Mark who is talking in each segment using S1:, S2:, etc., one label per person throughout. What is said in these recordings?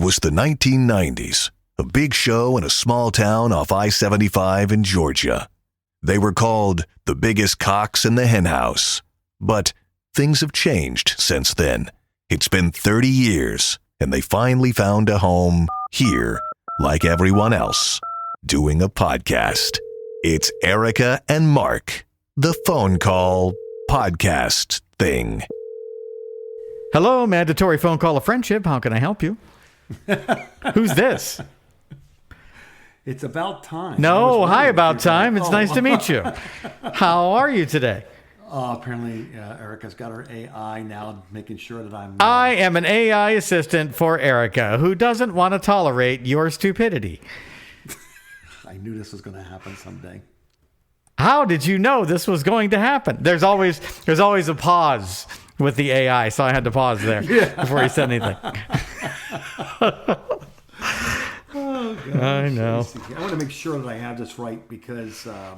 S1: was the 1990s, a big show in a small town off I-75 in Georgia. They were called the biggest cocks in the henhouse. But things have changed since then. It's been 30 years, and they finally found a home here, like everyone else, doing a podcast. It's Erica and Mark, the phone call podcast thing.
S2: Hello, mandatory phone call of friendship. How can I help you? Who's this?
S3: It's about time.
S2: No, hi, about time. It's nice to meet you. How are you today?
S3: Apparently, Erica's got her AI now, making sure that
S2: I am an AI assistant for Erica, who doesn't want to tolerate your stupidity.
S3: I knew this was going to happen someday.
S2: How did you know this was going to happen? There's always a pause with the AI, so I had to pause there before he said anything.
S3: Oh, gosh.
S2: I know.
S3: I want to make sure that I have this right because I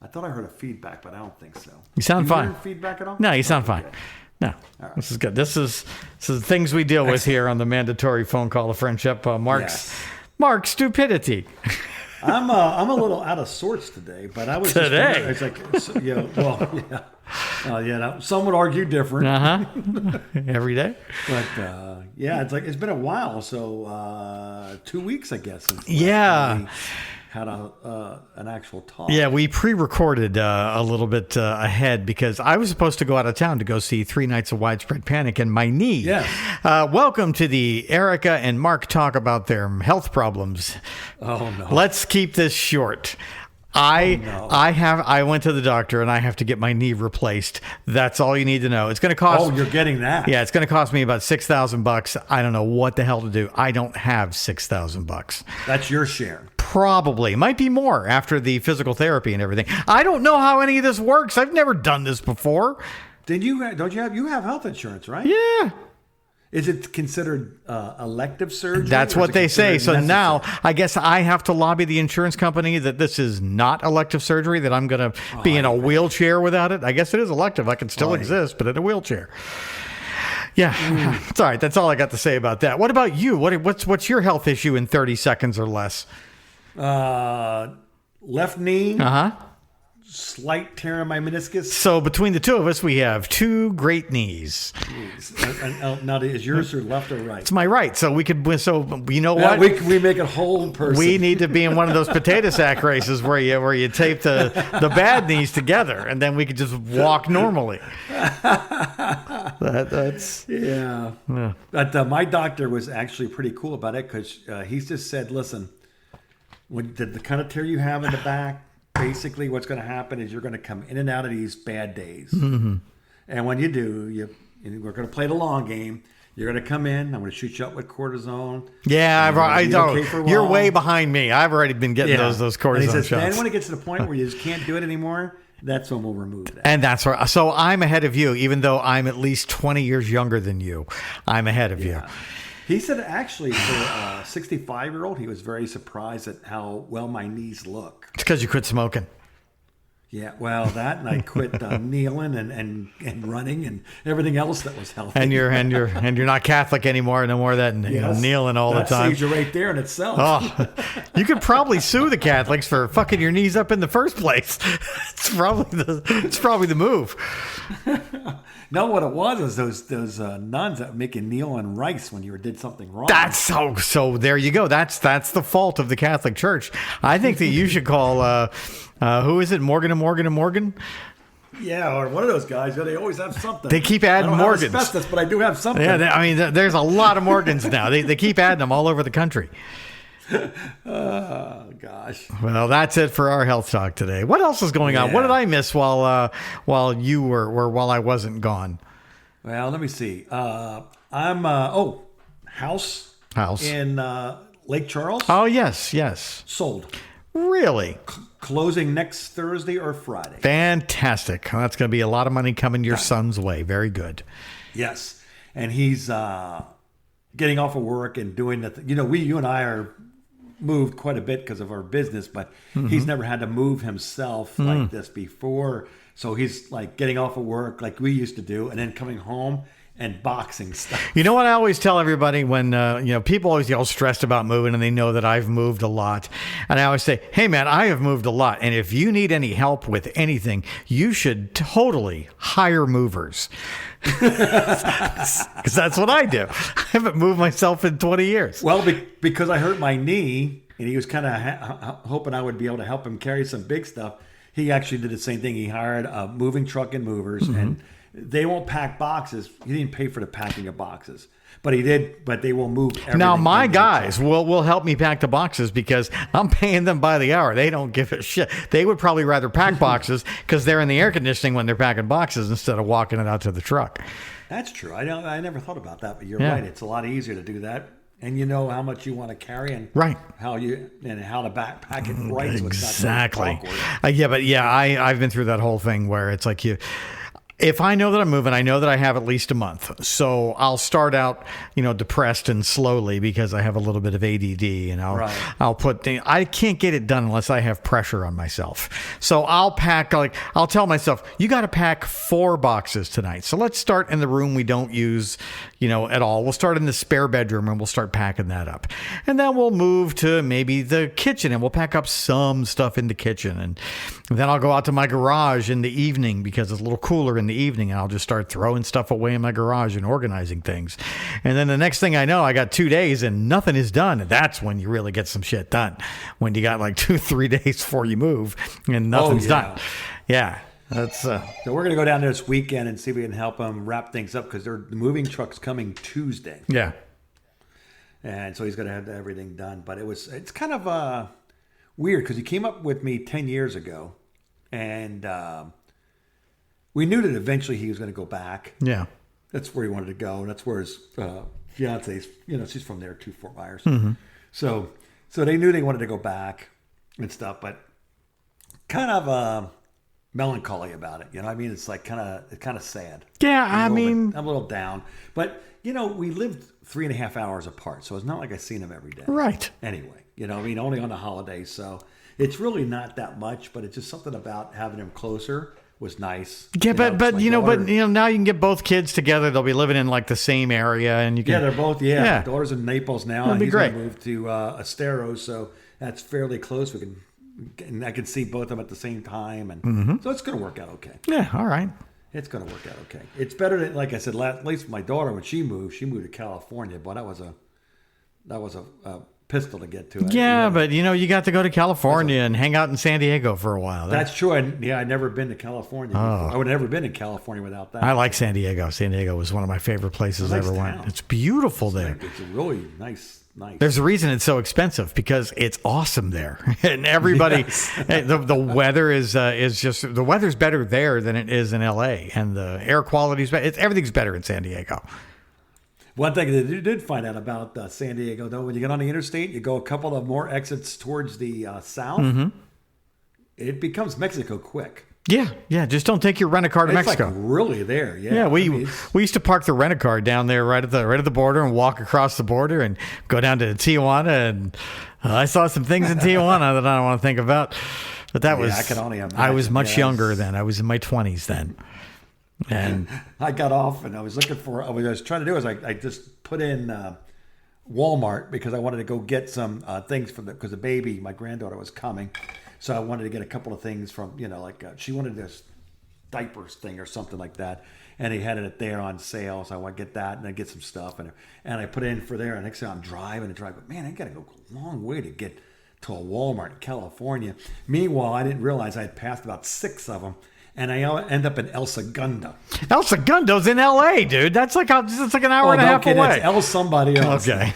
S3: thought I heard a feedback, but I don't think so.
S2: You sound fine.
S3: Hear feedback at all?
S2: No, you sound fine.
S3: Good.
S2: No,
S3: right.
S2: This is good. This is things we deal with here on the mandatory phone call of friendship. Mark's stupidity.
S3: I'm a little out of sorts today, but I was
S2: today.
S3: It's like, some would argue different.
S2: Every day.
S3: But it's been a while. So 2 weeks, I guess. Since we had an actual talk.
S2: Yeah, we pre-recorded a little bit ahead because I was supposed to go out of town to go see 3 Nights of Widespread Panic, and my knee.
S3: Yes.
S2: Welcome to the Erica and Mark talk about their health problems.
S3: Oh no.
S2: Let's keep this short. I went to the doctor and I have to get my knee replaced. That's all you need to know. It's going to cost.
S3: Oh, you're getting that?
S2: Yeah, it's going to cost me about $6,000. I don't know what the hell to do. I don't have $6,000.
S3: That's your share.
S2: Probably. Might be more after the physical therapy and everything. I don't know how any of this works. I've never done this before.
S3: You have health insurance, right?
S2: Yeah.
S3: Is it considered elective surgery?
S2: That's what they say. So now I guess I have to lobby the insurance company that this is not elective surgery, that I'm going to be in a wheelchair without it. I guess it is elective. I can still exist, but in a wheelchair. Yeah. It's all right. That's all I got to say about that. What about you? What's your health issue in 30 seconds or less?
S3: Left knee. Slight tear in my meniscus.
S2: So between the two of us, we have 2 great knees.
S3: Now, is yours or left or right?
S2: It's my right. So we could. So you know what?
S3: We make a whole person.
S2: We need to be in one of those potato sack races where you tape the bad knees together, and then we could just walk normally. That's
S3: yeah. But my doctor was actually pretty cool about it because he just said, "Listen, when the kind of tear you have in the back." Basically, what's going to happen is you're going to come in and out of these bad days. Mm-hmm. And when you do, we're going to play the long game. You're going to come in. I'm going to shoot you up with cortisone.
S2: Yeah, I don't. Okay, you're way behind me. I've already been getting those cortisone
S3: and he says,
S2: shots.
S3: Then when it gets to the point where you just can't do it anymore, that's when we'll remove that.
S2: And that's where. So I'm ahead of you, even though I'm at least 20 years younger than you. I'm ahead of you.
S3: He said actually for a 65-year-old, he was very surprised at how well my knees look.
S2: It's because you quit smoking.
S3: Yeah, well, that and I quit kneeling and running and everything else that was healthy.
S2: And you're not Catholic anymore. No more of that kneeling all the time.
S3: That saves you right there in itself.
S2: Oh, you could probably sue the Catholics for fucking your knees up in the first place. It's probably the move.
S3: No, what it was those nuns that were making meal and rice when you did something wrong.
S2: That's so. There you go. That's the fault of the Catholic Church. I think that you should call who is it? Morgan and Morgan and Morgan.
S3: Yeah, or one of those guys. They always have something.
S2: They keep adding Morgans.
S3: I don't have asbestos, but I do have something.
S2: Yeah, there's a lot of Morgans now. They keep adding them all over the country.
S3: Oh gosh.
S2: Well, that's it for our health talk today. What else is going on? What did I miss while you were or while I wasn't gone?
S3: Well, let me see. I'm house in Lake Charles.
S2: Oh yes.
S3: Sold.
S2: Really?
S3: Closing next Thursday or Friday.
S2: Fantastic. That's going to be a lot of money coming your son's way. Very good.
S3: Yes, and he's getting off of work and doing the. You and I are moved quite a bit because of our business, but he's never had to move himself like this before. So he's like getting off of work like we used to do, and then coming home and boxing stuff.
S2: You know what I always tell everybody when, people always get all stressed about moving and they know that I've moved a lot. And I always say, hey, man, I have moved a lot. And if you need any help with anything, you should totally hire movers. Because that's what I do. I haven't moved myself in 20 years.
S3: Well, because I hurt my knee and he was kind of hoping I would be able to help him carry some big stuff, he actually did the same thing. He hired a moving truck and movers, and they won't pack boxes. He didn't pay for the packing of boxes, but he did. But they will move everything.
S2: Now, my guys will help me pack the boxes because I'm paying them by the hour. They don't give a shit. They would probably rather pack boxes because they're in the air conditioning when they're packing boxes instead of walking it out to the truck.
S3: That's true. I never thought about that, but you're right. It's a lot easier to do that. And you know how much you want to carry and how to backpack it right.
S2: Exactly. I've been through that whole thing where it's like if I know that I'm moving, I know that I have at least a month. So I'll start out, depressed and slowly because I have a little bit of ADD, and I can't get it done unless I have pressure on myself. So I'll pack, I'll tell myself, you got to pack 4 boxes tonight. So let's start in the room we don't use, at all. We'll start in the spare bedroom and we'll start packing that up. And then we'll move to maybe the kitchen and we'll pack up some stuff in the kitchen. And then I'll go out to my garage in the evening because it's a little cooler in the evening, and I'll just start throwing stuff away in my garage and organizing things. And then the next thing I know, I got 2 days and nothing is done. And that's when you really get some shit done. When you got 2-3 days before you move and nothing's done. Yeah. That's
S3: So we're going to go down there this weekend and see if we can help them wrap things up because the moving truck's coming Tuesday.
S2: Yeah.
S3: And so he's going to have everything done. But it's kind of weird because he came up with me 10 years ago, and we knew that eventually he was going to go back.
S2: Yeah.
S3: That's where he wanted to go. And that's where his fiance's, she's from there too, Fort Myers.
S2: Mm-hmm.
S3: So they knew they wanted to go back and stuff, but kind of melancholy about it. It's like kind of sad.
S2: Yeah,
S3: I'm a little down. But, we lived 3.5 hours apart, so it's not like I seen him every day.
S2: Right.
S3: Anyway, only on the holidays. So it's really not that much, but it's just something about having him closer was nice.
S2: Yeah, but now you can get both kids together. They'll be living in the same area, and you can.
S3: Yeah, they're both. Yeah. My daughter's in Naples now.
S2: That'd be great.
S3: He's moved to Estero, so that's fairly close. And I can see both of them at the same time, and so it's going to work out okay.
S2: Yeah, all right.
S3: It's going to work out okay. It's better than, like I said, at least my daughter when she moved to California, but that was a pistol to get to.
S2: Yeah, but you got to go to California and hang out in San Diego for a while.
S3: That's true. I'd never been to California. I would have never been in California without that.
S2: I like San Diego. San Diego was one of my favorite places I ever went. It's beautiful there.
S3: It's really nice.
S2: There's a reason it's so expensive because it's awesome there, and everybody. The weather is just the weather's better there than it is in LA, and the air quality is better. Everything's better in San Diego.
S3: One thing that you did find out about San Diego, though, when you get on the interstate, you go a couple of more exits towards the south, it becomes Mexico quick.
S2: Yeah. Just don't take your rent-a-car to Mexico.
S3: It's really there.
S2: Yeah. We used to park the rent-a-car down there right at the border and walk across the border and go down to Tijuana. And I saw some things in Tijuana that I don't want to think about. But that was.
S3: I can only imagine.
S2: I was much younger then. I was in my 20s then. And
S3: I got off and I was looking for. What I was trying to do is I just put in Walmart because I wanted to go get some things because the baby, my granddaughter, was coming. So I wanted to get a couple of things from, she wanted this diapers thing or something like that. And he had it there on sale. So I want to get that and then get some stuff. And I put in for there. And next thing I'm driving. But man, I got to go a long way to get to a Walmart in California. Meanwhile, I didn't realize I had passed about 6 of them. And I end up in El Segundo.
S2: El Segundo's in L.A., dude. That's like an hour and a half away.
S3: It's El somebody else.
S2: Okay.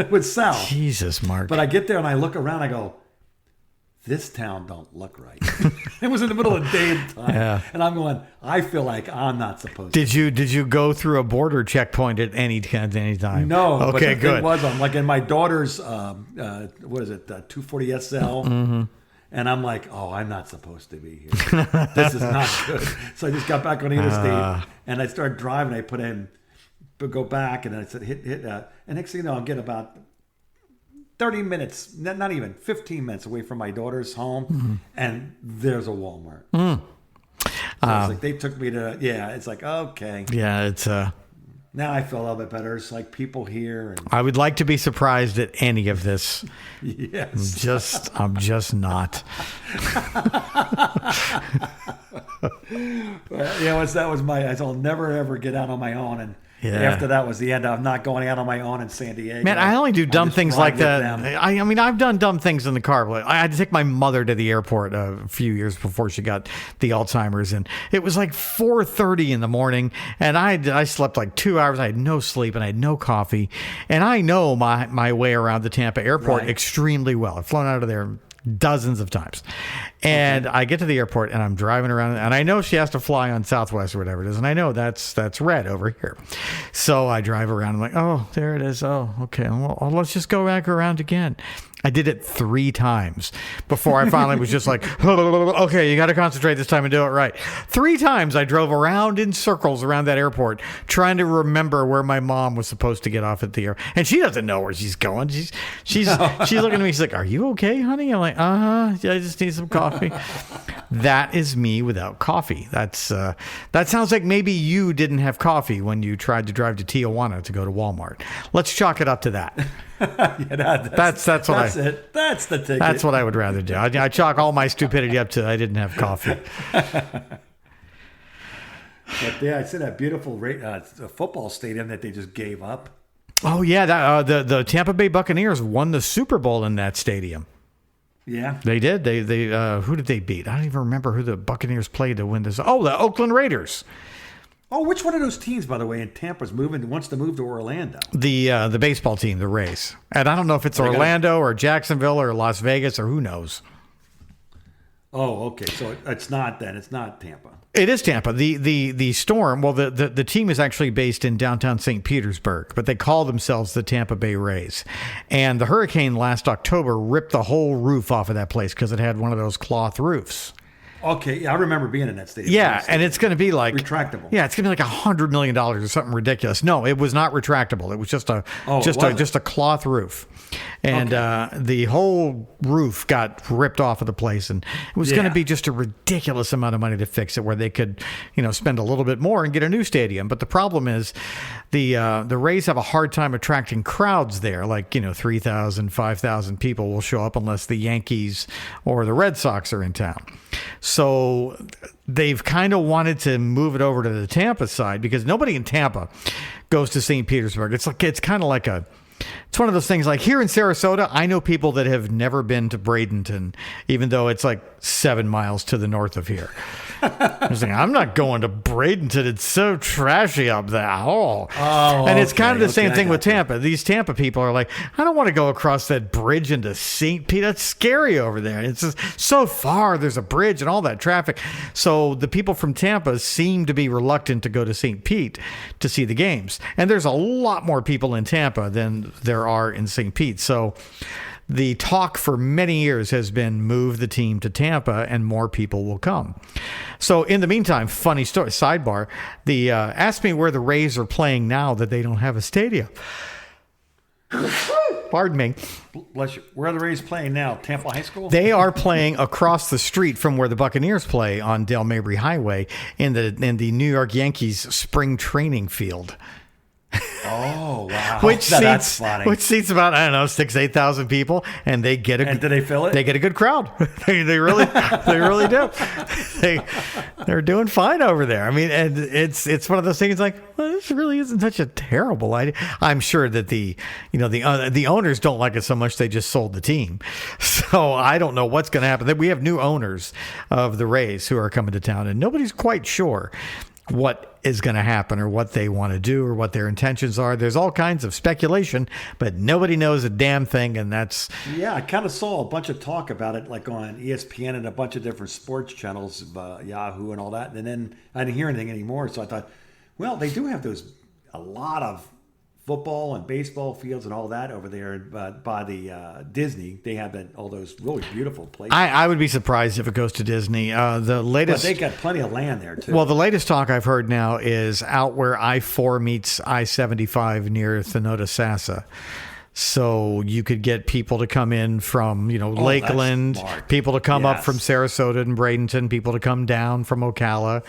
S3: With South.
S2: Jesus, Mark.
S3: But I get there and I look around. I go, this town don't look right. It was in the middle of the day and time.
S2: Yeah.
S3: And I'm going, I feel like I'm not supposed to.
S2: Did you go through a border checkpoint at any time?
S3: No.
S2: Okay,
S3: but the
S2: good.
S3: thing was, I'm like in my daughter's, 240 SL.
S2: Mm-hmm.
S3: And I'm like, oh, I'm not supposed to be here. This is not good. So I just got back on the interstate and I started driving. I put in, go back, and I said, hit. And next thing you know, I'm getting about 30 minutes, not even 15 minutes away from my daughter's home, and there's a Walmart. So it's like they took me to, it's like, okay.
S2: Yeah, it's
S3: Now I feel a little bit better. It's like people here. And,
S2: I would like to be surprised at any of this.
S3: yes.
S2: I'm just not.
S3: That was I'll never ever get out on my own. And after that was the end. I'm not going out on my own in San Diego.
S2: Man, I only do dumb things like that. I mean, I've done dumb things in the car. I had to take my mother to the airport a few years before she got the Alzheimer's, and it was like 4:30 in the morning, and I slept like 2 hours. I had no sleep, and I had no coffee, and I know my way around the Tampa airport extremely well. I've flown out of there dozens of times. And I get to the airport and I'm driving around and I know she has to fly on Southwest or whatever it is. And I know that's red over here. So I drive around. I'm like, oh, there it is. Oh, okay. Well, let's just go back around again. I did it 3 times before I finally was just like, okay, you got to concentrate this time and do it right. 3 times I drove around in circles around that airport trying to remember where my mom was supposed to get off at the airport. And she doesn't know where she's going. She's looking at me. She's like, are you okay, honey? I'm like, I just need some coffee. That is me without coffee. That sounds like maybe you didn't have coffee when you tried to drive to Tijuana to go to Walmart. Let's chalk it up to that. That's the ticket. That's what I would rather do. I chalk all my stupidity up to I didn't have coffee.
S3: But I said that beautiful football stadium that they just gave up.
S2: Oh yeah, the Tampa Bay Buccaneers won the Super Bowl in that stadium.
S3: Yeah,
S2: they did. They who did they beat? I don't even remember who the Buccaneers played to win this. Oh, the Oakland Raiders.
S3: Oh, which one of those teams, by the way, in Tampa's wants to move to Orlando?
S2: The baseball team, the Rays. And I don't know if it's Orlando or Jacksonville or Las Vegas or who knows.
S3: Oh, okay. So it's not Tampa.
S2: It is Tampa. The Storm, well, the team is actually based in downtown St. Petersburg, but they call themselves the Tampa Bay Rays. And the hurricane last October ripped the whole roof off of that place because it had one of those cloth roofs.
S3: Okay, I remember being in that stadium.
S2: Yeah, and it's going to be like
S3: retractable.
S2: Yeah, it's going to be like $100 million or something ridiculous. No, it was not retractable. It was just a cloth roof, and the whole roof got ripped off of the place, and it was going to be just a ridiculous amount of money to fix it, where they could, spend a little bit more and get a new stadium. But the problem is, the Rays have a hard time attracting crowds there. Like 3,000, 5,000 people will show up unless the Yankees or the Red Sox are in town. So they've kind of wanted to move it over to the Tampa side because nobody in Tampa goes to St. Petersburg. It's kind of like it's one of those things like here in Sarasota, I know people that have never been to Bradenton, even though it's like 7 miles to the north of here. I was like, I'm not going to Bradenton. It's so trashy up there. And it's kind of the same thing with Tampa. These Tampa people are like, I don't want to go across that bridge into St. Pete. That's scary over there. It's just so far. There's a bridge and all that traffic. So the people from Tampa seem to be reluctant to go to St. Pete to see the games. And there's a lot more people in Tampa than there are in St. Pete. So the talk for many years has been move the team to Tampa and more people will come. So in the meantime, funny story, sidebar, ask me where the Rays are playing now that they don't have a stadium. Pardon me.
S3: Bless you. Where are the Rays playing now? Tampa High School?
S2: They are playing across the street from where the Buccaneers play on Dale Mabry Highway in the New York Yankees spring training field.
S3: Oh, wow.
S2: That's funny. Which seats about, 6,000-8,000 people, and they get
S3: do they fill it?
S2: They get a good crowd. they really do. They're doing fine over there. I mean, and it's one of those things like, well, this really isn't such a terrible idea. I'm sure that the owners don't like it so much they just sold the team. So I don't know what's going to happen. We have new owners of the Rays who are coming to town, and nobody's quite sure what is going to happen or what they want to do or what their intentions are. There's all kinds of speculation, but nobody knows a damn thing, and that's...
S3: Yeah, I kind of saw a bunch of talk about it like on ESPN and a bunch of different sports channels, Yahoo and all that, and then I didn't hear anything anymore, so I thought, well, they do have a lot of football and baseball fields and all that over there by the Disney. They have all those really beautiful places.
S2: I would be surprised if it goes to Disney. The latest,
S3: but they got plenty of land there too.
S2: Well, the latest talk I've heard now is out where I-4 meets I-75 near Thanota Sassa. So you could get people to come in from, Lakeland,
S3: smart.
S2: people to come up
S3: Yes.
S2: from Sarasota and Bradenton, people to come down from Ocala.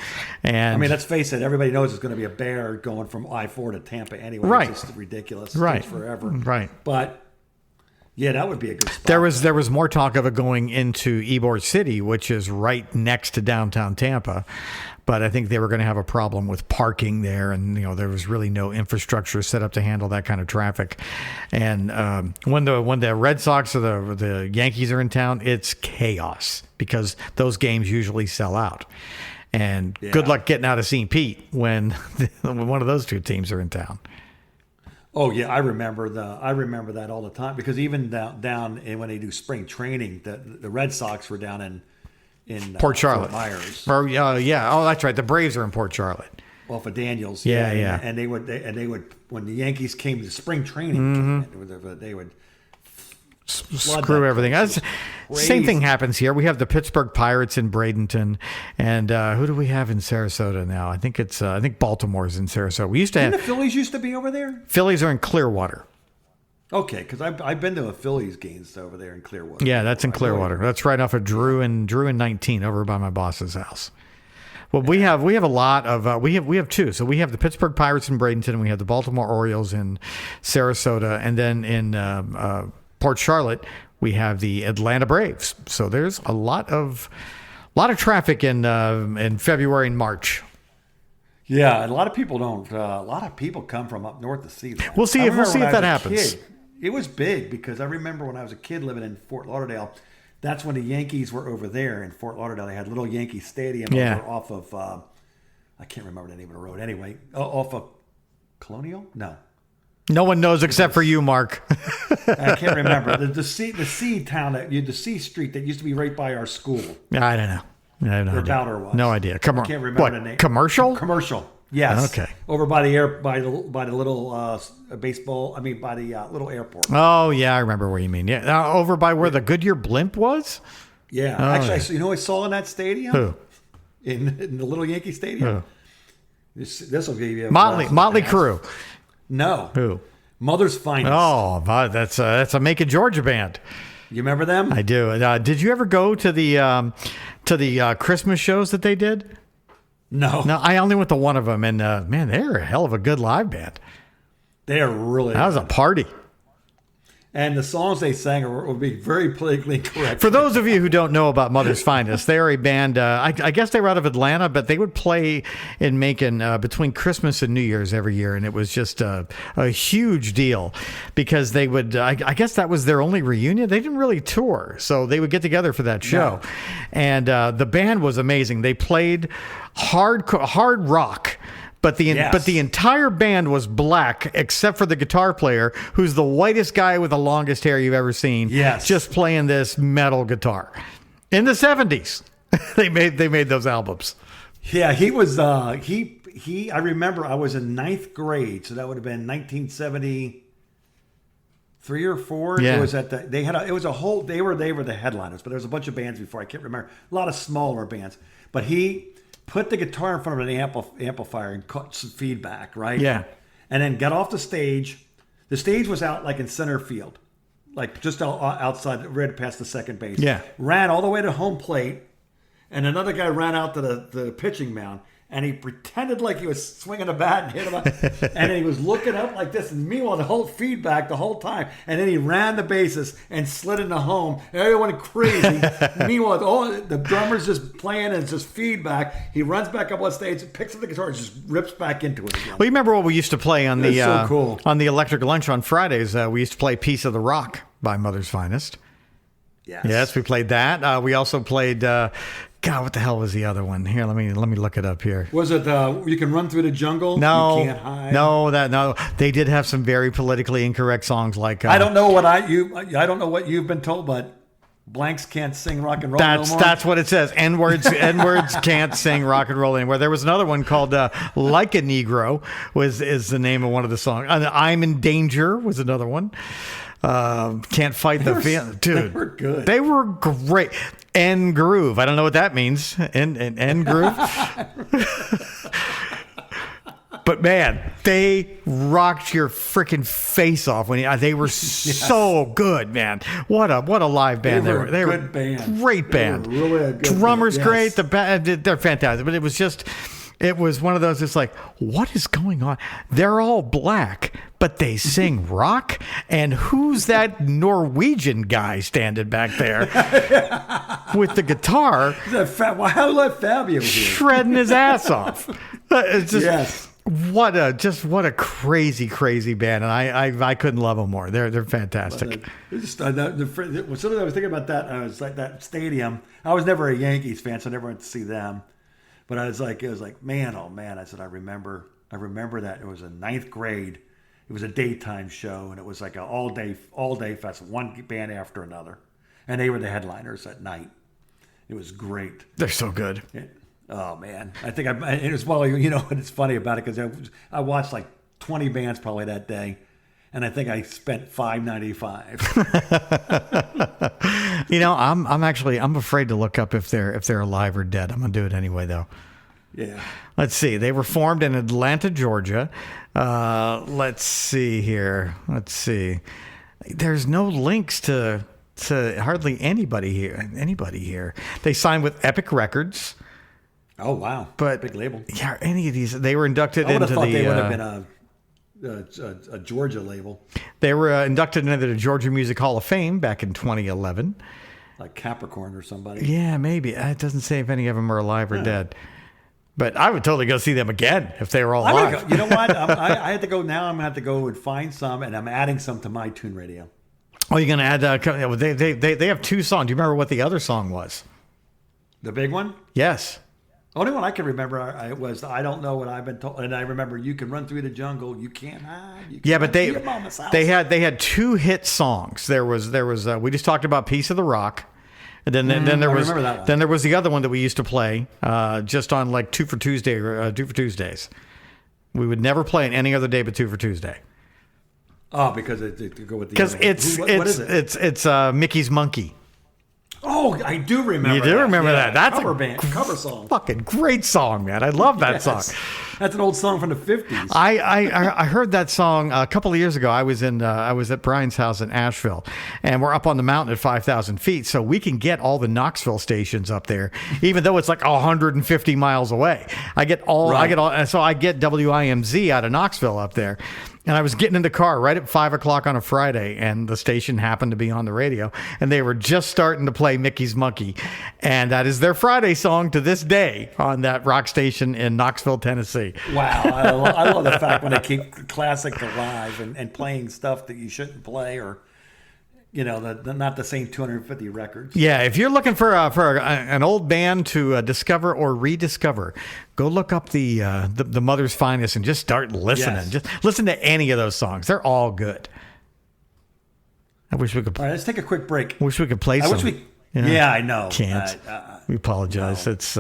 S2: And
S3: I mean, let's face it. Everybody knows it's going to be a bear going from I-4 to Tampa anyway.
S2: Right.
S3: It's just ridiculous.
S2: Right.
S3: It takes forever.
S2: Right.
S3: But yeah, that would be a good spot.
S2: There was more talk of it going into Ybor City, which is right next to downtown Tampa. But I think they were going to have a problem with parking there, and there was really no infrastructure set up to handle that kind of traffic. And when the Red Sox or the Yankees are in town, it's chaos because those games usually sell out. And good luck getting out of St. Pete when one of those two teams are in town.
S3: Oh yeah, I remember that all the time because even down when they do spring training, the Red Sox were down in
S2: Port Charlotte,
S3: Fort Myers.
S2: Or oh, that's right. The Braves are in Port Charlotte.
S3: Off of Daniels.
S2: Yeah.
S3: And they would when the Yankees came to spring training, they would
S2: screw everything. Same thing happens here. We have the Pittsburgh Pirates in Bradenton, and who do we have in Sarasota now? I think Baltimore's in Sarasota. We used to have
S3: the Phillies used to be over there.
S2: Phillies are in Clearwater.
S3: Okay, because I've been to a Phillies games over there in Clearwater.
S2: Yeah, that's in Clearwater. That's right off of Drew and 19 over by my boss's house. Well, we have a lot of we have two. So we have the Pittsburgh Pirates in Bradenton, and we have the Baltimore Orioles in Sarasota, and then in Port Charlotte we have the Atlanta Braves. So there's a lot of traffic in February and March.
S3: Yeah, and a lot of people don't. A lot of people come from up north to see that.
S2: We'll see if that happens.
S3: It was big because I remember when I was a kid living in Fort Lauderdale. That's when the Yankees were over there in Fort Lauderdale. They had little Yankee Stadium over off of I can't remember the name of the road. Anyway, off of Colonial? No
S2: one knows except for you, Mark.
S3: I can't remember the C town the C street that used to be right by our school.
S2: I don't know.
S3: Where Powder was.
S2: No idea.
S3: I can't remember the name.
S2: Commercial?
S3: Commercial. Yes.
S2: Okay.
S3: Over by the little baseball. I mean, by the little airport.
S2: Oh yeah, I remember where you mean. Yeah, over by where the Goodyear Blimp was.
S3: Yeah.
S2: Oh,
S3: actually, I saw in that stadium.
S2: Who?
S3: In the little Yankee Stadium.
S2: Who?
S3: This will give you a
S2: Motley Crue.
S3: No.
S2: Who?
S3: Mother's Finest.
S2: Oh, that's a Macon, Georgia band.
S3: You remember them?
S2: I do. Did you ever go to the Christmas shows that they did?
S3: No.
S2: No, I only went to one of them, and man, they're a hell of a good live band.
S3: They are really.
S2: That was a party.
S3: And the songs they sang would be very politically correct.
S2: For those of you who don't know about Mother's Finest, they are a band, I guess they were out of Atlanta, but they would play in Macon between Christmas and New Year's every year. And it was just a huge deal because they would, I guess that was their only reunion. They didn't really tour. So they would get together for that show. No. And the band was amazing. They played hard rock. But the entire band was black except for the guitar player, who's the whitest guy with the longest hair you've ever seen.
S3: Yes.
S2: Just playing this metal guitar. In the 70s, they made those albums.
S3: Yeah, he was he I remember I was in 9th grade, so that would have been 1973 or 4.
S2: Yeah.
S3: It was they were the headliners, but there was a bunch of bands before, I can't remember. A lot of smaller bands. But he put the guitar in front of an amplifier and caught some feedback, right?
S2: Yeah.
S3: And then got off the stage. The stage was out like in center field, like just outside, right past the second base.
S2: Yeah.
S3: Ran all the way to home plate, and another guy ran out to the pitching mound, and he pretended like he was swinging a bat and hit him, and then he was looking up like this, and meanwhile the whole feedback the whole time, and then he ran the bases and slid into home, and everyone went crazy. Meanwhile, all the drummer's just playing and it's just feedback. He runs back up on stage, picks up the guitar, and just rips back into it again.
S2: Well, you remember what we used to play on
S3: so cool.
S2: on the Electric Lunch on Fridays? We used to play "Piece of the Rock" by Mother's Finest. Yes, we played that. We also played. God, what the hell was the other one? Here, let me look it up here.
S3: Was it You Can Run Through the Jungle?
S2: No,
S3: You Can't Hide?
S2: No. They did have some very politically incorrect songs like.
S3: I don't know what you've been told, but blanks can't sing rock and roll no more.
S2: That's what it says. N-words can't sing rock and roll anymore. There was another one called "Like a Negro" is the name of one of the songs. "I'm in Danger" was another one. Can't fight the feeling, dude.
S3: They were good.
S2: They were great. N groove. I don't know what that means. N groove. But But man, they rocked your freaking face off when they were so good, man. What a live band they were. They were a good band. Great band. They were really a good Drummers band. Great. The they're fantastic. But it was one of those. It's like, what is going on? They're all black, but they sing rock. And who's that Norwegian guy standing back there with the guitar?
S3: How let Fabio here?
S2: Shredding his ass off. It's just, what a crazy band, and I couldn't love them more. They're fantastic.
S3: Something I was thinking about that. I was like that stadium. I was never a Yankees fan, so I never went to see them. But it was like, man, oh man. I said, I remember that it was in ninth grade. It was a daytime show, and it was like an all day fest, one band after another, and they were the headliners at night. It was great.
S2: They're so good.
S3: Oh man, I think it was well. You know what? It's funny about it because I watched like 20 bands probably that day, and I think I spent $5.95.
S2: I'm afraid to look up if they're alive or dead. I'm gonna do it anyway though.
S3: Yeah.
S2: Let's see. They were formed in Atlanta, Georgia. Let's see here. There's no links to hardly anybody here. They signed with Epic Records.
S3: Oh wow!
S2: But
S3: big label.
S2: Yeah, any of these they were inducted
S3: into
S2: the.
S3: They would have been a Georgia label.
S2: They were inducted into the Georgia Music Hall of Fame back in 2011.
S3: Like Capricorn or somebody.
S2: Yeah, maybe. It doesn't say if any of them are alive or dead. But I would totally go see them again if they were all alive.
S3: You know what? I had to go now. I'm going to have to go and find some, and I'm adding some to my Tune Radio.
S2: Oh, you're going to add? They have two songs. Do you remember what the other song was?
S3: The big one?
S2: Yes.
S3: Only one I can remember was I Don't Know What I've Been Told, and I remember You Can Run Through the Jungle, You Can't Hide.
S2: But they had two hit songs. There was we just talked about Piece of the Rock, and then there was the other one that we used to play just on like Two for Tuesdays. We would never play it any other day but Two for Tuesday.
S3: Oh, because it go with the other
S2: one.
S3: What is it?
S2: It's Mickey's Monkey.
S3: Oh, I do remember.
S2: You do remember that? That's
S3: a cover song.
S2: Fucking great song, man. I love that song.
S3: That's an old song from the 50s.
S2: I heard that song a couple of years ago. I was at Brian's house in Asheville, and we're up on the mountain at 5,000 feet, so we can get all the Knoxville stations up there, even though it's like 150 miles away. So I get WIMZ out of Knoxville up there. And I was getting in the car right at 5 o'clock on a Friday, and the station happened to be on the radio, and they were just starting to play Mickey's Monkey. And that is their Friday song to this day on that rock station in Knoxville, Tennessee.
S3: Wow. I love the fact when they keep classic alive and playing stuff that you shouldn't play, or, you know, not the same 250 records.
S2: Yeah, if you're looking for an old band to discover or rediscover, go look up the Mother's Finest and just start listening. Yes. Just listen to any of those songs. They're all good. I wish we could.
S3: All right, let's take a quick break.
S2: Wish we could play some.
S3: Yeah, I know.
S2: Can't. We apologize. No. It's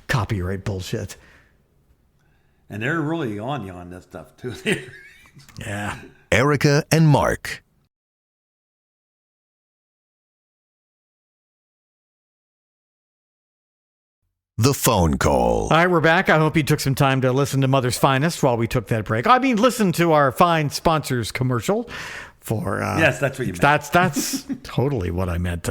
S2: copyright bullshit.
S3: And they're really on you on this stuff too.
S2: Yeah.
S1: Erica and Mark. The phone call.
S2: All right, we're back. I hope you took some time to listen to Mother's Finest while we took that break. I mean, listen to our fine sponsors commercial for.
S3: Yes, that's what you meant.
S2: That's totally what I meant.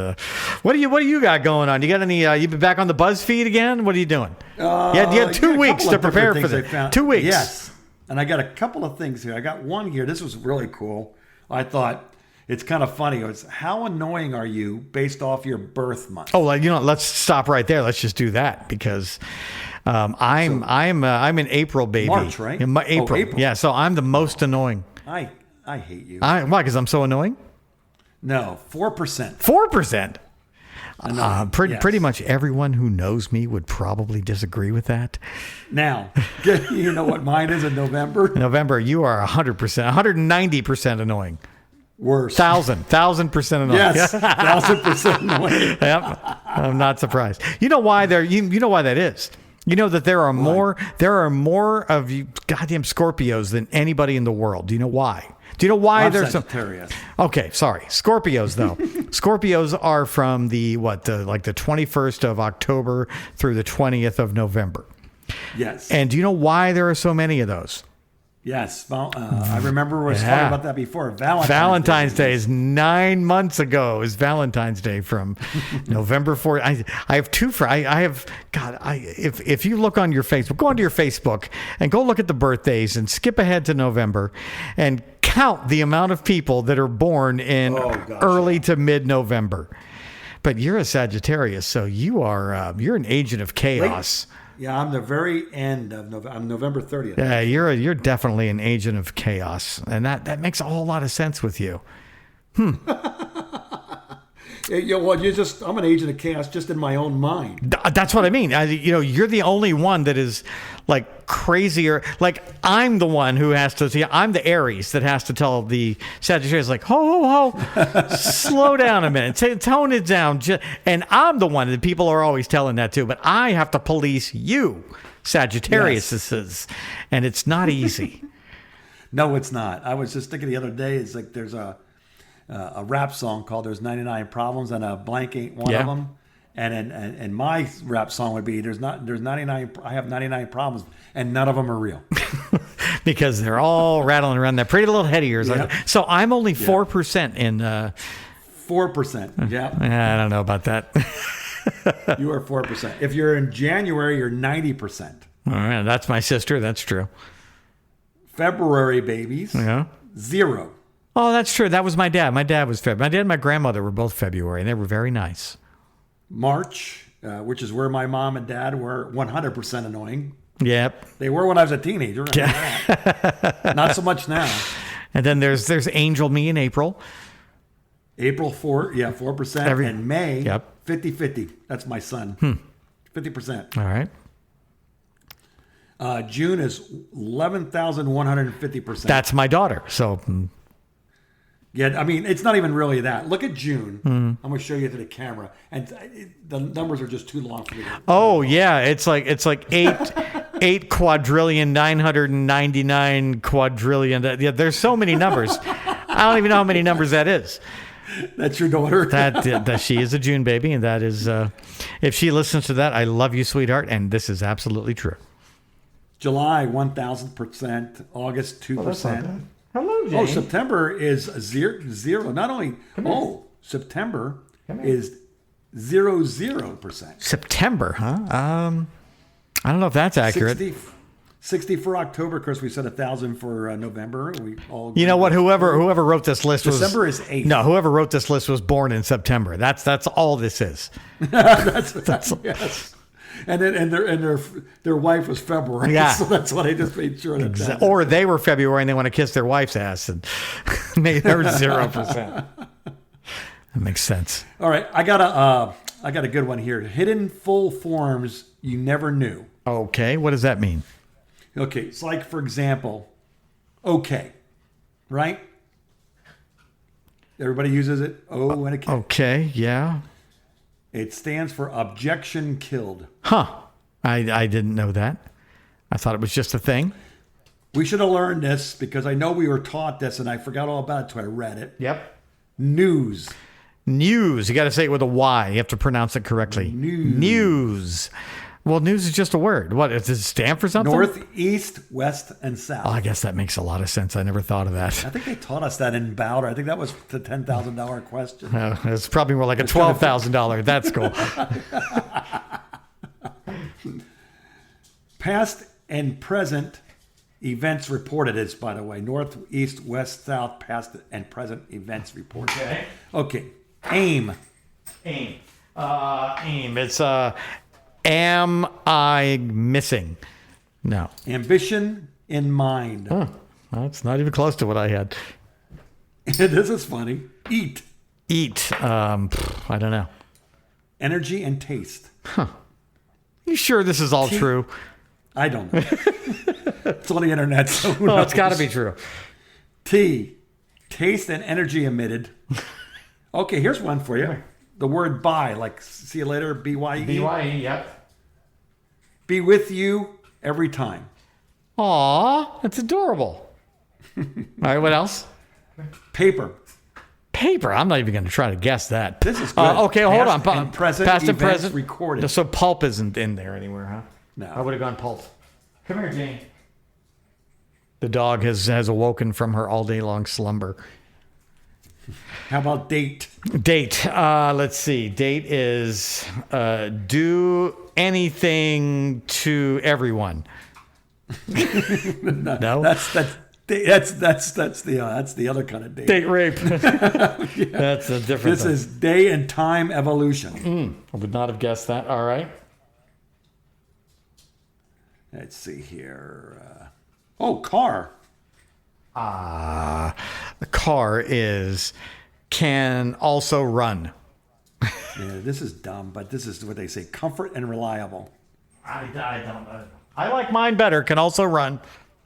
S2: What do you got going on? You got any? You been back on the BuzzFeed again? What are you doing? You had 2 weeks to prepare for this. 2 weeks.
S3: Yes, and I got a couple of things here. I got one here. This was really cool. I thought. It's kind of funny. It's how annoying are you based off your birth month?
S2: Oh, let's stop right there. Let's just do that because I'm an April baby.
S3: March, right?
S2: April. Yeah, so I'm the most annoying.
S3: I hate you.
S2: Why? Because I'm so annoying?
S3: No, 4%.
S2: 4%. Pretty much everyone who knows me would probably disagree with that.
S3: Now, you know what mine is in November?
S2: November, you are 100%, 190% annoying.
S3: Worse.
S2: 1,000% annoying.
S3: Yes, 1,000% annoying.
S2: Yep, I'm not surprised. You know why you know why that is. You know that there are more of you goddamn Scorpios than anybody in the world. Do you know why? Do you know why there's some? Okay, sorry. Scorpios though. Scorpios are from the 21st of October through the 20th of November.
S3: Yes.
S2: And do you know why there are so many of those?
S3: Yes. I remember we were talking about that before.
S2: Valentine's Day is 9 months ago. Is Valentine's Day from November 4th. I have two friends. If you look on your Facebook, go onto your Facebook and go look at the birthdays and skip ahead to November and count the amount of people that are born in early to mid-November. But you're a Sagittarius, so you're an agent of chaos.
S3: Yeah, I'm the very end of November. I'm November 30th.
S2: Yeah, you're definitely an agent of chaos, and that makes a whole lot of sense with you.
S3: I'm an agent of chaos just in my own mind.
S2: That's what I mean. You're the only one that is like crazier. Like I'm the one who has to see. I'm the Aries that has to tell the Sagittarius, like, ho, slow down a minute, tone it down. And I'm the one that people are always telling that to. But I have to police you, Sagittariuses, and it's not easy.
S3: No, it's not. I was just thinking the other day. It's like there's a rap song called "There's 99 Problems and a blank ain't one of them," and my rap song would be "There's 99. I have 99 problems and none of them are real."
S2: Because they're all rattling around that pretty little head of yours.
S3: Yep.
S2: So I'm only 4% in.
S3: 4%. Yeah.
S2: I don't know about that.
S3: You are 4%. If you're in January, you're 90%.
S2: All right, that's my sister. That's true.
S3: February babies.
S2: Yeah.
S3: 0.
S2: Oh, that's true. That was my dad. My dad was February. My dad and my grandmother were both February, and they were very nice.
S3: March, which is where my mom and dad were 100% annoying.
S2: Yep.
S3: They were when I was a teenager. Not so much now.
S2: And then there's Angel Me in April.
S3: April 4%. And May, 50-50. That's my son. 50%.
S2: All right.
S3: June is 11,150%.
S2: That's my daughter. So...
S3: Yeah, I mean, it's not even really that. Look at June. I'm going to show you to the camera, and the numbers are just too long for me.
S2: It's like 8 quadrillion 999 quadrillion. Yeah, there's so many numbers. I don't even know how many numbers that is.
S3: That's your daughter.
S2: That she is a June baby, and that is if she listens to that, I love you, sweetheart, and this is absolutely true.
S3: July 1,000%, August 2%.
S2: Hello, Jane.
S3: Oh, September is zero. Not only, September is 0%.
S2: September, huh? I don't know if that's accurate.
S3: 60 for October. Of course, we said 1,000 for November. We all.
S2: You know what? Whoever wrote this list was
S3: December is 8.
S2: No, whoever wrote this list was born in September. That's all this is.
S3: that's yes. And then their wife was February, so that's what I just made sure that.
S2: Or they were February and they want to kiss their wife's ass and maybe they're 0%. That makes sense.
S3: All right, I got a good one here. Hidden full forms you never knew.
S2: Okay, what does that mean?
S3: Okay, it's like, for example, okay, right? Everybody uses it. O and a K.
S2: Okay, yeah.
S3: It stands for objection killed.
S2: Huh. I didn't know that. I thought it was just a thing.
S3: We should have learned this because I know we were taught this and I forgot all about it until I read it.
S2: Yep.
S3: News.
S2: News. You got to say it with a Y. You have to pronounce it correctly. News. Well, news is just a word. What, does it stand for something?
S3: North, east, west, and south.
S2: Oh, I guess that makes a lot of sense. I never thought of that.
S3: I think they taught us that in Bowder. I think that was the $10,000 question.
S2: It's probably more like a $12,000. That's cool.
S3: Past and present events reported is, by the way, north, east, west, south, past and present events reported. Okay. Aim.
S2: Aim. It's am I missing? No.
S3: Ambition in mind.
S2: Huh. That's not even close to what I had.
S3: This is funny. Eat.
S2: I don't know.
S3: Energy and taste.
S2: Huh. You sure this is all true?
S3: I don't know. It's on the internet, so who knows?
S2: Oh, it's got to be true.
S3: T. Taste and energy emitted. Okay, here's one for you. The word bye, like see you later, B-Y-E.
S2: B-Y-E, yep.
S3: Be with you every time.
S2: Aw, that's adorable. All right, what else?
S3: Paper.
S2: Paper. I'm not even going to try to guess that.
S3: This is good.
S2: Okay, hold on.
S3: Past and present recorded.
S2: So pulp isn't in there anywhere, huh?
S3: No.
S2: I would have gone pulp. Come here, Jane. The dog has awoken from her all day long slumber.
S3: How about date?
S2: Date. Let's see. Date is do anything to everyone. No.
S3: That's the other kind of date.
S2: Date rape.
S3: Yeah.
S2: That's a different
S3: This
S2: thing.
S3: is day and time evolution.
S2: I would not have guessed that. All right.
S3: Let's see here. Car.
S2: The car can also run.
S3: Yeah, this is dumb, but this is what they say: comfort and reliable.
S2: I don't know. I like mine better. Can also run.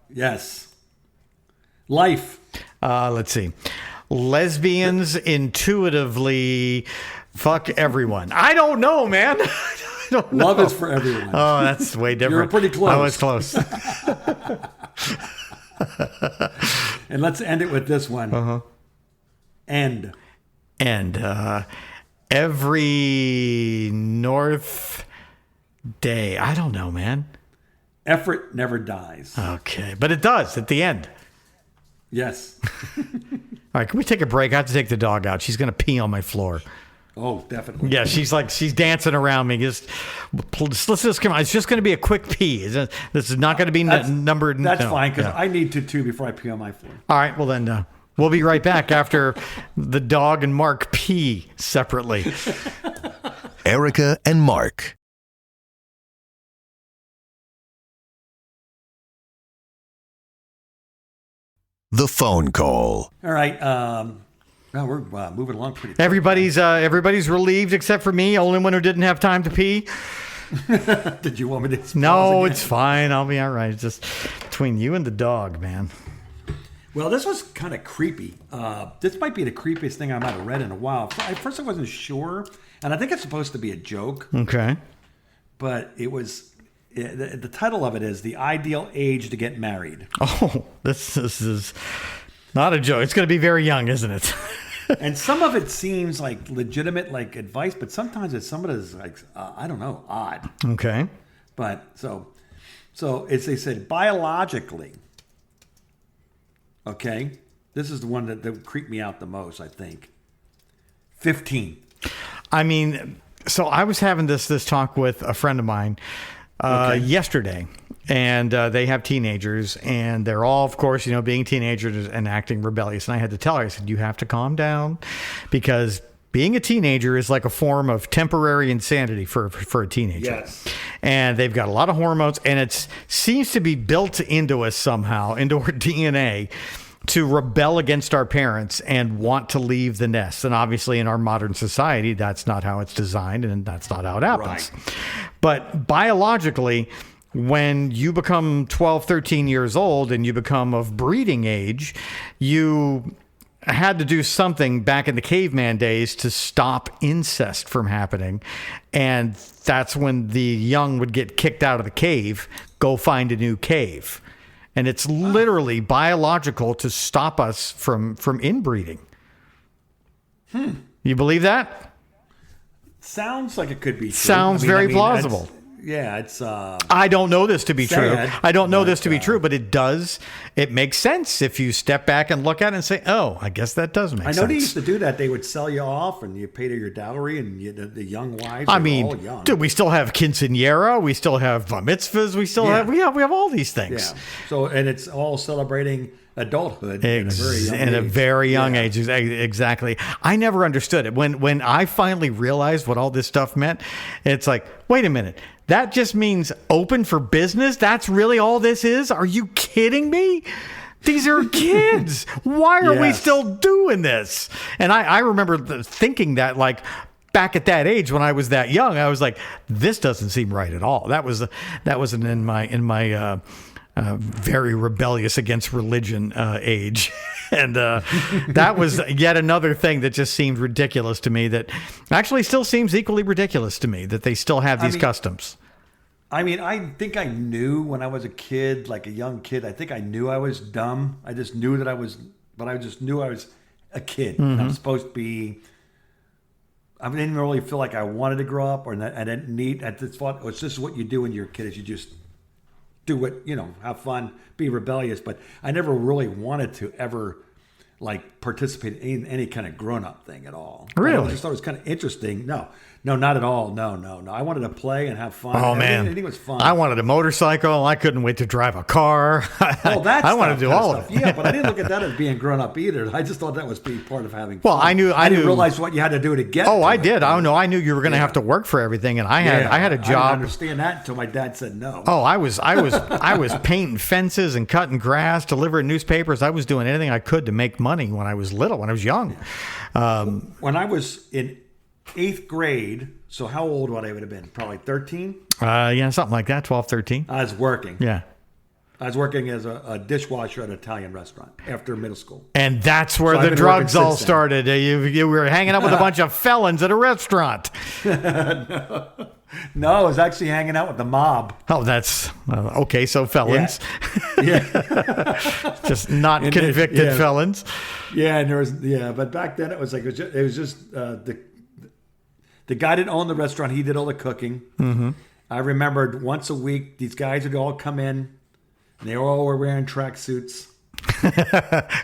S3: Yes. Life.
S2: Let's see. Lesbians intuitively fuck everyone. I don't know, man. I don't know.
S3: Love is for everyone.
S2: Oh, that's way different.
S3: You're pretty close.
S2: I was close.
S3: And let's end it with this one. End.
S2: And every North Day. I don't know, man.
S3: Effort never dies.
S2: Okay. But it does at the end.
S3: Yes.
S2: All right. Can we take a break? I have to take the dog out. She's going to pee on my floor.
S3: Oh, definitely.
S2: Yeah, she's dancing around me. Let's just come on. It's just going to be a quick pee. This is not going to be numbered.
S3: That's
S2: no.
S3: fine, because
S2: Yeah.
S3: I need to too before I pee on my floor.
S2: All right. Well, then we'll be right back after the dog and Mark pee separately.
S1: Erica and Mark. The phone call.
S3: All right. Well, we're moving along pretty.
S2: Everybody's relieved except for me, only one who didn't have time to pee.
S3: Did you want me to? pause
S2: No,
S3: again?
S2: it's fine. I'll be all right. It's just between you and the dog, man.
S3: Well, this was kind of creepy. This might be the creepiest thing I might have read in a while. At first, I wasn't sure, and I think it's supposed to be a joke,
S2: Okay.
S3: but it was. The title of it is "The Ideal Age to Get Married,"
S2: Oh, this is not a joke. It's going to be very young, isn't it?
S3: and some of it seems like legitimate, like advice, but sometimes some of it is like I don't know, odd.
S2: Okay.
S3: But so it's they said biologically. Okay, this is the one that creeped me out the most. I think 15.
S2: I mean, so I was having this talk with a friend of mine yesterday, and they have teenagers, and they're all, of course, being teenagers and acting rebellious. And I had to tell her, I said, you have to calm down, because being a teenager is like a form of temporary insanity for a teenager.
S3: Yes.
S2: And they've got a lot of hormones, and it seems to be built into us somehow, into our DNA, to rebel against our parents and want to leave the nest. And obviously in our modern society, that's not how it's designed, and that's not how it happens.
S3: Right.
S2: But biologically, when you become 12, 13 years old and you become of breeding age, you had to do something back in the caveman days to stop incest from happening. And that's when the young would get kicked out of the cave, go find a new cave. And it's literally biological to stop us from inbreeding. You believe that?
S3: Sounds like it could be true.
S2: Sounds very plausible.
S3: It's
S2: I don't know this to be true.
S3: Sad,
S2: I don't know
S3: but,
S2: this to be true, but it does. It makes sense if you step back and look at it and say, oh, I guess that does make sense.
S3: I know they used to do that. They would sell you off, and you paid your dowry, and the young wives.
S2: I
S3: they were
S2: mean,
S3: all young.
S2: dude, we still have quinceañera, we still have bar mitzvahs, we still have we have all these things.
S3: Yeah. So, and it's all celebrating adulthood in a
S2: very young
S3: age.
S2: age. Exactly. I never understood it. When I finally realized what all this stuff meant, it's like, wait a minute. That just means open for business? That's really all this is? Are you kidding me? These are kids. Why are we still doing this? And I remember thinking that, like, back at that age when I was that young, I was like, this doesn't seem right at all. That wasn't in my very rebellious against religion age. And that was yet another thing that just seemed ridiculous to me, that actually still seems equally ridiculous to me, that they still have these customs.
S3: I mean, I think I knew when I was a kid, like a young kid, I think I knew I was dumb. I just knew that I was a kid. And I'm supposed to be, I didn't really feel like I wanted to grow up, or that I didn't need, at this point, it's just what you do when you're a kid, is do what, have fun, be rebellious. But I never really wanted to ever like participate in any kind of grown-up thing at all.
S2: Really?
S3: I just thought it was kind of interesting. No, not at all. No. I wanted to play and have fun.
S2: Oh, man.
S3: Everything was fun.
S2: I wanted a motorcycle. I couldn't wait to drive a car. I wanted to do all of it.
S3: Yeah, but I didn't look at that as being grown up either. I just thought that was being part of having
S2: Well,
S3: fun.
S2: I
S3: didn't
S2: knew
S3: realize what you had to do to get
S2: Oh,
S3: to
S2: I
S3: it.
S2: did. I know. I knew you were going to have to work for everything, and I had a
S3: I didn't
S2: job.
S3: understand that until my dad said no.
S2: Oh, I was painting fences and cutting grass, delivering newspapers. I was doing anything I could to make money when I was little, when I was young.
S3: When I was in 8th grade, so how old would I have been? Probably 13?
S2: Yeah, something like that, 12, 13.
S3: I was working.
S2: Yeah.
S3: I was working as a dishwasher at an Italian restaurant after middle school.
S2: And that's where
S3: So I've
S2: the
S3: been
S2: drugs
S3: working
S2: all
S3: since then.
S2: started. You were hanging out with a bunch of felons at a restaurant.
S3: No, I was actually hanging out with the mob.
S2: Oh, that's okay. So felons,
S3: Yeah.
S2: just not convicted felons.
S3: Yeah, and but back then it was just the guy that owned the restaurant. He did all the cooking. Mm-hmm. I remembered once a week these guys would all come in, and they all were wearing tracksuits.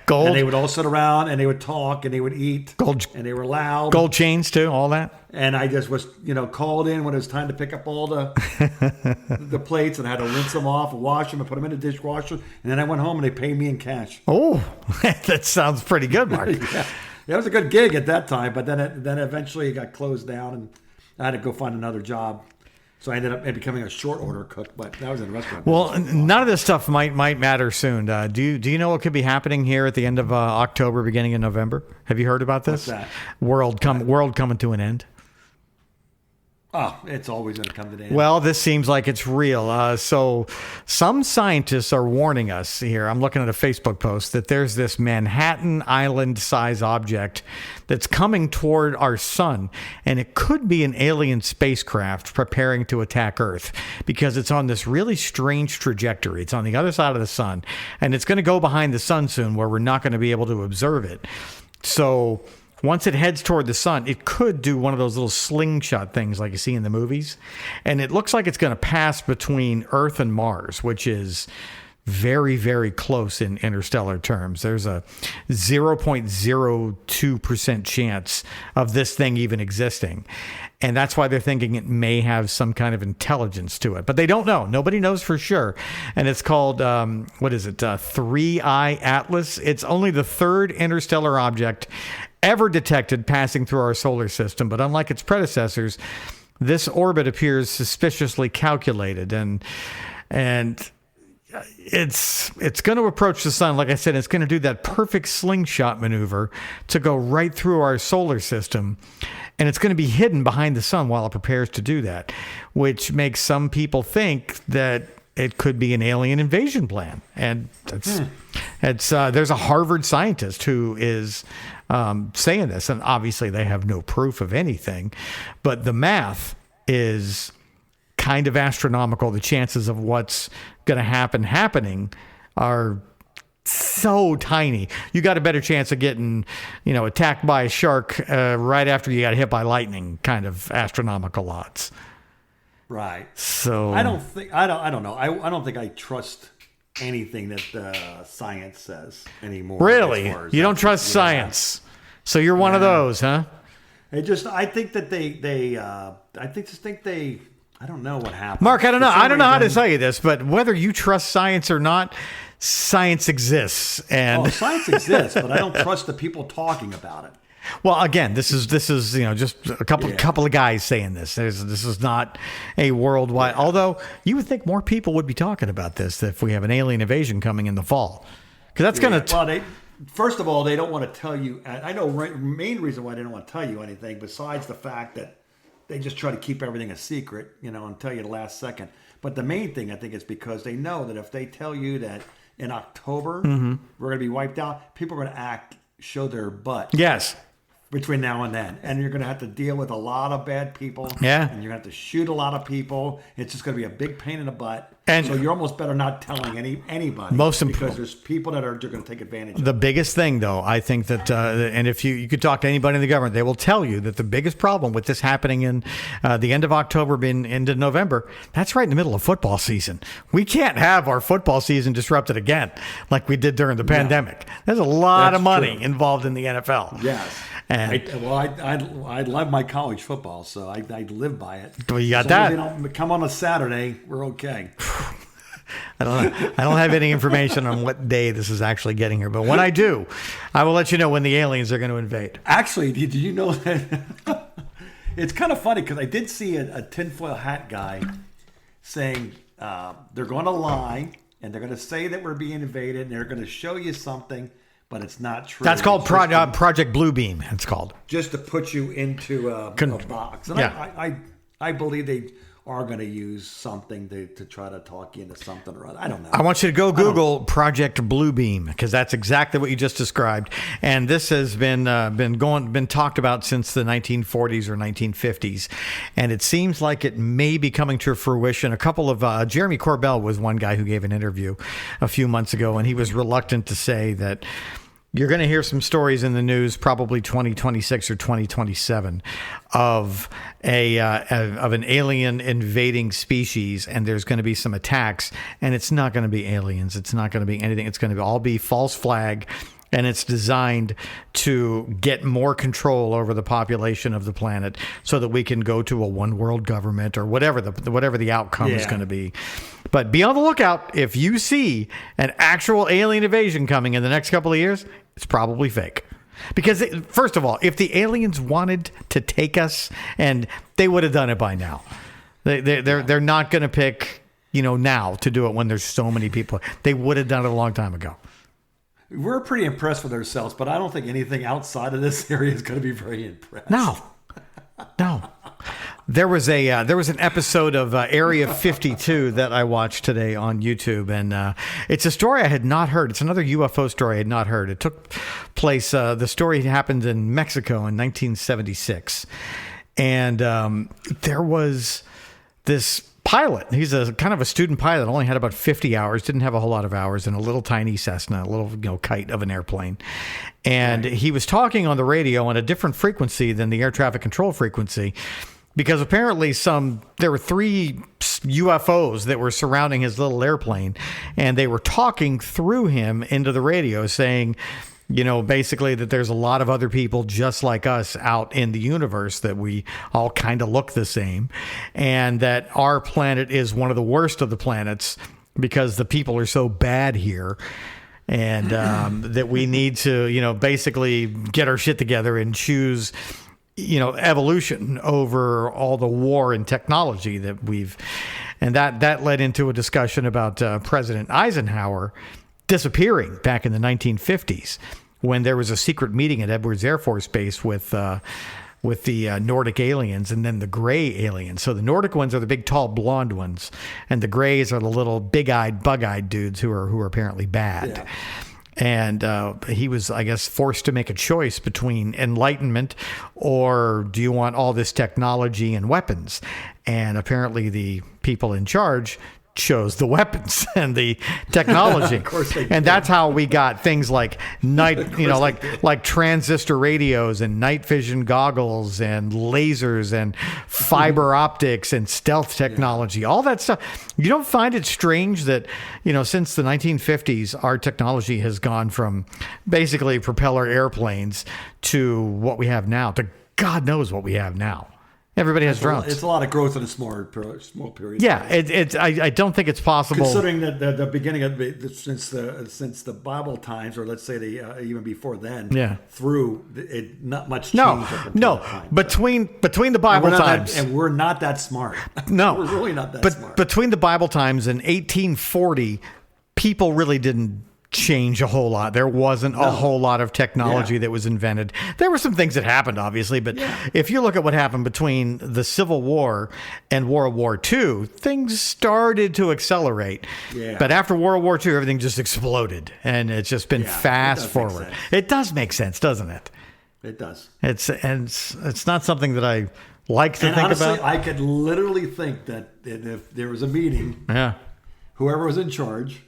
S2: Gold,
S3: And they would all sit around and they would talk and they would eat.
S2: Gold-
S3: and they were loud.
S2: gold chains too, all that.
S3: And I just was, called in when it was time to pick up all the plates, and I had to rinse them off and wash them and put them in the dishwasher. And then I went home and they paid me in cash.
S2: Oh, that sounds pretty good, Mark.
S3: Yeah, it was a good gig at that time, but then eventually it got closed down, and I had to go find another job. So I ended up becoming a short order cook, but that was in a restaurant.
S2: Well, none of this stuff might matter soon. Do you know what could be happening here at the end of October, beginning of November? Have you heard about this?
S3: What's that?
S2: World coming to an end.
S3: Oh, it's always going to come to the end.
S2: Well, this seems like it's real. So some scientists are warning us here. I'm looking at a Facebook post that there's this Manhattan Island size object that's coming toward our sun, and it could be an alien spacecraft preparing to attack Earth because it's on this really strange trajectory. It's on the other side of the sun, and it's going to go behind the sun soon where we're not going to be able to observe it. So once it heads toward the sun, it could do one of those little slingshot things like you see in the movies. And it looks like it's going to pass between Earth and Mars, which is very, very close in interstellar terms. There's a 0.02% chance of this thing even existing. And that's why they're thinking it may have some kind of intelligence to it. But they don't know. Nobody knows for sure. And it's called, 3I Atlas. It's only the third interstellar object ever detected passing through our solar system. But unlike its predecessors, this orbit appears suspiciously calculated. And it's going to approach the sun. Like I said, it's going to do that perfect slingshot maneuver to go right through our solar system. And it's going to be hidden behind the sun while it prepares to do that, which makes some people think that it could be an alien invasion plan. And there's a Harvard scientist who is saying this, and obviously they have no proof of anything, but the math is kind of astronomical. The chances of what's going to happening are so tiny. You got a better chance of getting, attacked by a shark right after you got hit by lightning, kind of astronomical odds.
S3: Right.
S2: So
S3: I don't know. I don't think I trust anything that science says anymore.
S2: really,
S3: as far as
S2: you don't
S3: that.
S2: trust
S3: Yeah.
S2: science. So you're one of those, huh?
S3: I think that they I don't know what happened.
S2: Mark, I don't know.
S3: For some
S2: I don't know how to
S3: reason-
S2: tell you this, but whether you trust science or not, science exists. And
S3: Science exists, but I don't trust the people talking about it.
S2: well, again, this is just a couple of guys saying this. This is not a worldwide. Although you would think more people would be talking about this if we have an alien invasion coming in the fall, because that's going to.
S3: First of all, they don't want to tell you. I know main reason why they don't want to tell you anything, besides the fact that they just try to keep everything a secret, and tell you the last second. But the main thing, I think, is because they know that if they tell you that in October we're going to be wiped out, people are going to show their butt.
S2: Yes.
S3: between now and then. And you're going to have to deal with a lot of bad people.
S2: Yeah.
S3: And you're going to have to shoot a lot of people. It's just going to be a big pain in the butt.
S2: And
S3: so you're almost better not telling anybody. Because there's people that are going to take advantage of it.
S2: The biggest thing, though, I think that, and if you could talk to anybody in the government, they will tell you that the biggest problem with this happening in the end of October, being into November, that's right in the middle of football season. We can't have our football season disrupted again like we did during the pandemic. There's a lot of money involved in the NFL.
S3: Yes.
S2: And
S3: I love my college football, so I live by it.
S2: Well, you got
S3: as long
S2: that.
S3: as they don't come on a Saturday, we're okay.
S2: I don't have any information on what day this is actually getting here, but when I do, I will let you know when the aliens are going to invade.
S3: Actually, did you know that? It's kind of funny because I did see a tinfoil hat guy saying they're going to lie and they're going to say that we're being invaded and they're going to show you something, but it's not true.
S2: That's called Project Bluebeam. It's called,
S3: just to put you into a box. And yeah. I believe they are going to use something to try to talk you into something or other. I don't know.
S2: I want you to go Google Project Bluebeam because that's exactly what you just described. And this has been talked about since the 1940s or 1950s. And it seems like it may be coming to fruition. A couple of Jeremy Corbell was one guy who gave an interview a few months ago, and he was reluctant to say that you're going to hear some stories in the news, probably 2026 or 2027, of an alien invading species, and there's going to be some attacks, and it's not going to be aliens. It's not going to be anything. It's going to all be false flag, and it's designed to get more control over the population of the planet so that we can go to a one world government or whatever the outcome is going to be. But be on the lookout. If you see an actual alien invasion coming in the next couple of years, it's probably fake. Because, first of all, if the aliens wanted to take us, and they would have done it by now. They're not going to pick, now to do it when there's so many people. They would have done it a long time ago.
S3: We're pretty impressed with ourselves, but I don't think anything outside of this area is going to be very impressed.
S2: No. There was an episode of Area 52 that I watched today on YouTube, and it's a story I had not heard. It's another UFO story I had not heard. It took place. The story happened in Mexico in 1976, and there was this pilot. He's a kind of a student pilot. Only had about 50 hours. Didn't have a whole lot of hours in a little tiny Cessna, a little kite of an airplane. And he was talking on the radio on a different frequency than the air traffic control frequency, because apparently there were 3 UFOs that were surrounding his little airplane, and they were talking through him into the radio saying, basically that there's a lot of other people just like us out in the universe, that we all kind of look the same, and that our planet is one of the worst of the planets because the people are so bad here, and that we need to, basically get our shit together and choose, evolution over all the war and technology that and that led into a discussion about President Eisenhower disappearing back in the 1950s when there was a secret meeting at Edwards Air Force Base with the Nordic aliens and then the gray aliens. So the Nordic ones are the big, tall, blonde ones, and the grays are the little big-eyed, bug-eyed dudes who are apparently bad. Yeah. And he was, I guess, forced to make a choice between enlightenment or do you want all this technology and weapons? And apparently the people in charge chose the weapons and the technology. Of course they did. And that's how we got things like like transistor radios and night vision goggles and lasers and fiber optics and stealth technology, all that stuff. You don't find it strange that, since the 1950s, our technology has gone from basically propeller airplanes to what we have now, to God knows what we have now. Everybody has drones.
S3: It's a lot of growth in a small period.
S2: Yeah, I don't think not possible.
S3: Considering that the beginning of since the Bible times, or let's say even before then, through it, not much change.
S2: Between the Bible times,
S3: and we're not that smart.
S2: No,
S3: we're really not that smart.
S2: Between the Bible times and 1840, people really didn't change a whole lot. There wasn't a whole lot of technology that was invented. There were some things that happened, obviously, but if you look at what happened between the Civil War and World War II, things started to accelerate. Yeah. But after World War II, everything just exploded, and it's just been fast forward. It does make sense, doesn't it?
S3: It does.
S2: It's not something that I like to
S3: And
S2: think
S3: honestly,
S2: about.
S3: I could literally think that if there was a meeting,
S2: Yeah.
S3: whoever was in charge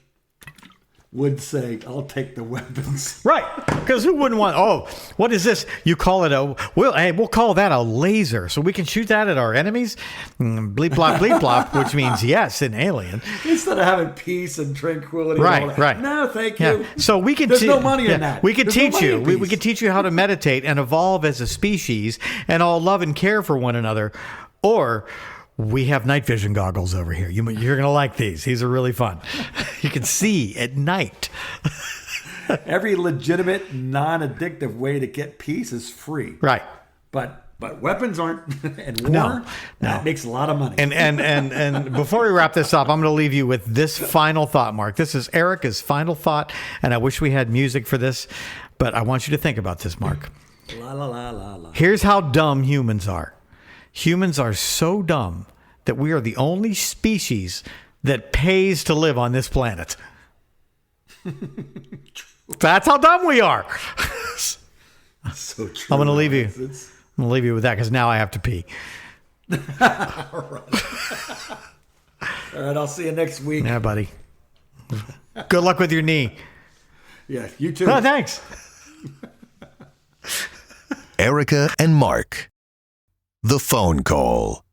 S3: would say, "I'll take the weapons."
S2: Right, because who wouldn't want? Oh, what is this? You call it we'll call that a laser, so we can shoot that at our enemies. Bleep blop, which means yes, an alien.
S3: Instead of having peace and tranquility.
S2: Right,
S3: and all that.
S2: right.
S3: No, thank
S2: Yeah.
S3: you.
S2: So we can.
S3: There's no money in that.
S2: We can
S3: There's no
S2: teach
S3: money
S2: you.
S3: in
S2: We
S3: peace.
S2: can teach you how to meditate and evolve as a species, and all love and care for one another, or. We have night vision goggles over here. You're going to like these. These are really fun. You can see at night.
S3: Every legitimate, non-addictive way to get peace is free.
S2: Right.
S3: But weapons aren't. And war,
S2: No.
S3: that makes a lot of money.
S2: And before we wrap this up, I'm going to leave you with this final thought, Mark. This is Erica's final thought, and I wish we had music for this, but I want you to think about this, Mark.
S3: La la la la la.
S2: Here's how dumb humans are. Humans are so dumb that we are the only species that pays to live on this planet. That's how dumb we are.
S3: So true.
S2: I'm going to leave you.
S3: It's-
S2: I'm going to leave you with that because now I have to pee.
S3: All right, I'll see you next week.
S2: Yeah, buddy. Good luck with your knee.
S3: Yeah, you too.
S2: Oh, thanks.
S1: Erica and Mark. The phone call.